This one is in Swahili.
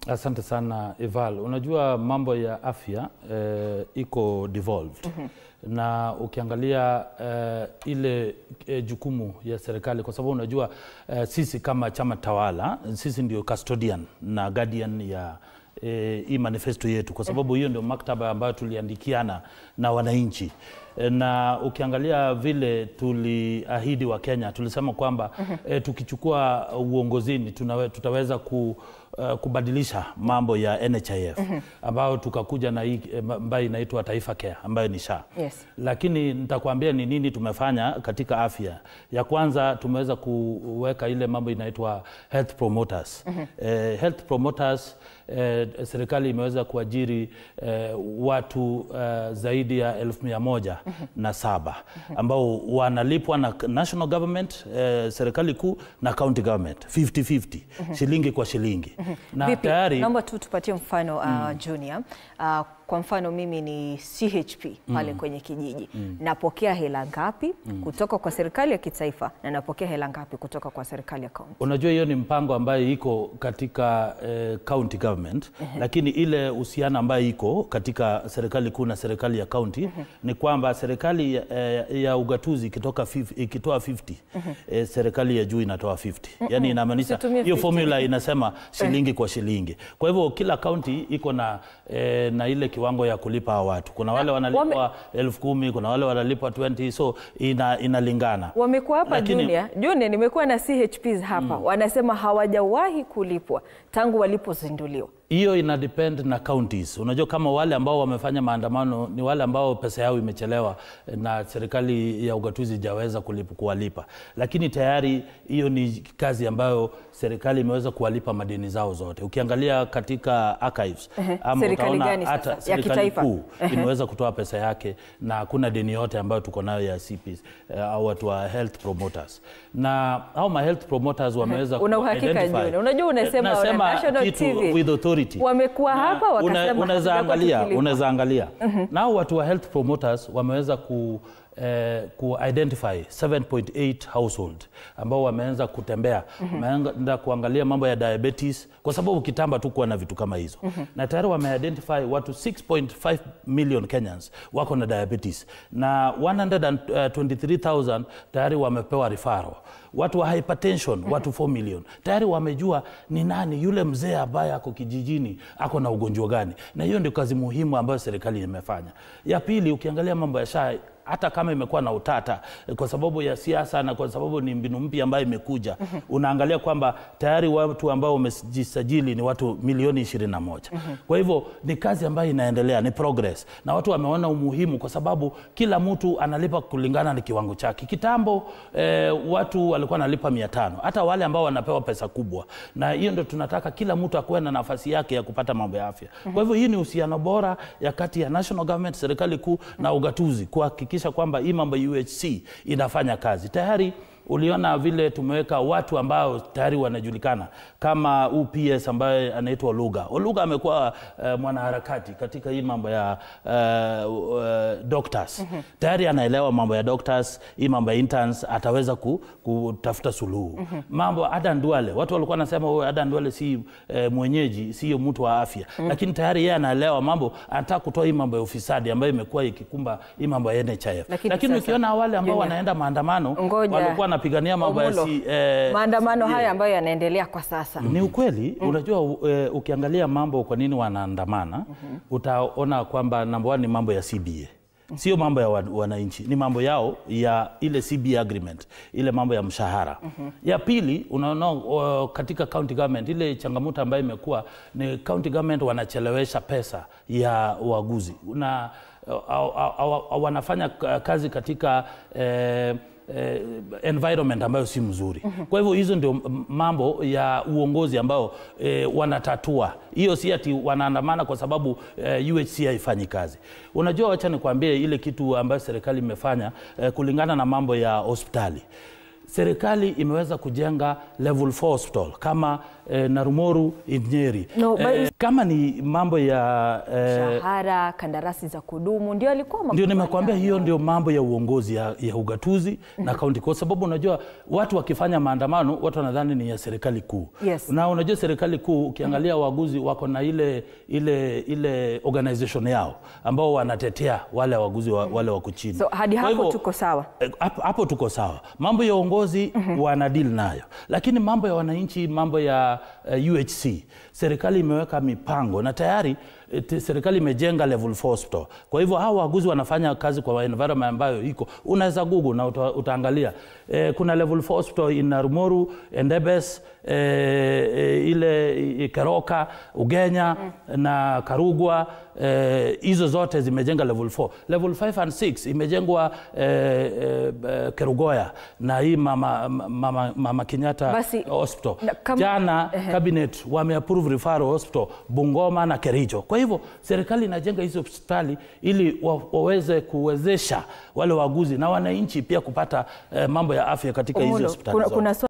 Asante sana Eval. Unajua mambo ya afya iko devolved. Na ukiangalia ile jukumu ya serikali, kwa sababu unajua sisi kama chama tawala, sisi ndio custodian na guardian ya hii manifesto yetu, kwa sababu hiyo ndio maktaba ambayo tuliandikiana na wananchi. Na ukiangalia vile tuliahidi wa Kenya, tulisema kwamba tukichukua uongozini tutaweza kubadilisha mambo ya NHIF ambao tukakuja na hii ambayo inaitwa Taifa Care ambayo ni SHA. Lakini nitakwambia ni nini tumefanya katika afya. Ya kwanza tumeweza kuweka ile mambo inaitwa health promoters. Health promoters, serikali imeweza kuajiri watu zaidi ya 1,107 ambao wanalipwa na national government, serikali kuu na county government 50-50, shilingi kwa shilingi. Na tayari naomba tu tupatie mfano Junior. Kwa mfano mimi ni CHP pale kwenye kijiji. Napokea hela ngapi kutoka kwa serikali ya kitaifa na napokea hela ngapi kutoka kwa serikali ya county? Unajua hiyo ni mpango ambayo iko katika county government, lakini ile uhusiano ambayo iko katika serikali kuu na serikali ya county ni kwamba serikali ya ugatuzi ikitoa 50, serikali ya juu inatoa 50. Yani inamaanisha hiyo formula inasema shilingi kwa shilingi. Kwa hivyo kila county iko na ile kiwango ya kulipa watu. Kuna wale wanalipwa 10,000, kuna wale wanalipwa 20, so inalingana. Wamekuwa hapa Junior, nimekuwa na CHPs hapa, wanasema hawajawahi kulipwa tangu walipozinduliwa. Hiyo ina depend na counties. Unajua kama wale ambao wamefanya maandamano ni wale ambao pesa yao imechelewa na serikali ya ugatuzi hajaweza kuwalipa. Lakini tayari hiyo ni kazi ambayo serikali imeweza kuwalipa madeni zao zote. Ukiangalia katika archives ama utaona hata serikali kuu imeweza kutoa pesa yake na hakuna deni yote ambayo tuko nayo ya CPs au watu wa health promoters. Na hao ma health promoters wameweza identify. Unajua unasema national TV with authority. Wamekuwa hapa wakasema unaweza angalia. Nao watu wa health promoters wameweza identify 7.8 household ambao wameanza kutembea, wameanza kuangalia mambo ya diabetes, kwa sababu kitamba tu kuwa na vitu kama hizo. Na tayari wameidentify watu 6.5 million Kenyans wako na diabetes na 123,000 tayari wamepewa referral. Watu wa hypertension, watu 4 million. Tayari wamejua ni nani yule mzee ambaye ako kijijini, ako na ugonjwa gani. Na hiyo ndio kazi muhimu ambayo serikali imefanya. Ya pili, ukiangalia mambo ya SHA, hata kama imekuwa na utata kwa sababu ya siasa na kwa sababu ni mbinu mpya ambayo imekuja, unaangalia kwamba tayari watu ambao wamejisajili ni watu milioni 21. Kwa hivyo ni kazi ambayo inaendelea, ni progress. Na watu wameona umuhimu kwa sababu kila mtu analipa kulingana na kiwango chake. Kitambo watu walikuwa wanalipa 500, hata wale ambao wanapewa pesa kubwa. Na hiyo ndio tunataka kila mtu akuwe na nafasi yake ya kupata mambo ya afya. Kwa hivyo hii ni uhusiano bora ya kati ya national government, serikali kuu na ugatuzi kuhakikisha kwamba hii mambo UHC inafanya kazi. Tayari uliona vile tumeweka watu ambao tayari wanajulikana kama UPS ambaye anaitwa Oluga. Oluga amekuwa mwanaharakati katika hii mambo ya doctors. Tayari anaelewa mambo ya doctors, hii mambo ya interns ataweza kutafuta suluhu. Mambo Adan Duale, watu walikuwa wanasema Adan Duale si mwenyeji, sio mtu wa afya. Lakini tayari yeye anaelewa mambo, anataka kutoa hii mambo ya ufisadi ambayo imekuwa ikikumba hii mambo ya NHIF. Lakini ukiona wale ambao wanaenda maandamano walikuwa napigania mambo ya maandamano haya ambayo yanaendelea kwa sasa. Ni ukweli, unajua ukiangalia mambo kwa nini wanaandamana, utaona kwamba namba 1 ni mambo ya CBA. Sio mambo ya wananchi, ni mambo yao ya ile CBA agreement, ile mambo ya mshahara. Ya pili, unaona katika county government ile changamoto ambayo imekuwa ni county government wanachelewesha pesa ya waguzi. Na wanafanya kazi katika environment ambayo si mzuri. Kwa hivyo hizo ndio mambo ya uongozi ambao wanatatua. Hiyo si ati wanaandamana kwa sababu UHC haifanyi kazi. Unajua, acha nikwambie ile kitu ambayo serikali imefanya kulingana na mambo ya hospitali. Serikali imeweza kujenga level 4 hospital kama na Rumoru Nyeri. No, Kama ni mambo ya shahara, kandarasi za kudumu, ndio alikuwa ndio nimekuambia, hiyo ndio mambo ya uongozi ya ugatuzi na kaunti, kwa sababu unajua watu wakifanya maandamano watu wanadhani ni ya serikali kuu. Yes. Na unajua serikali kuu ukiangalia waguzi wako na ile organization yao ambao wanatetea wale waguzi wale wako chini. So hadi hapo tuko sawa. Hapo tuko sawa. Mambo ya uongozi wana deal nayo. Lakini mambo ya wananchi, mambo ya UHC, serikali imeweka mipango na tayari serikali imejenga level 4 hospital. Kwa hivyo hao waguzi wanafanya kazi kwa environment ambayo iko. Unaweza Google na utaangalia. Kuna level 4 hospital in Rumoru, Endebess, ile Keroka, Ugenya na Karugwa, hizo zote zimejenga level 4. Level 5 and 6 imejengwa Kerugoya na hii mama Kenyatta Hospital. Jana cabinet wameapprove referral hospital Bungoma na Kericho. Kwa hivyo serikali inajenga hizo hospitali ili waweze kuwezesha wale waguzi na wananchi pia kupata mambo ya afya katika hizo hospitali.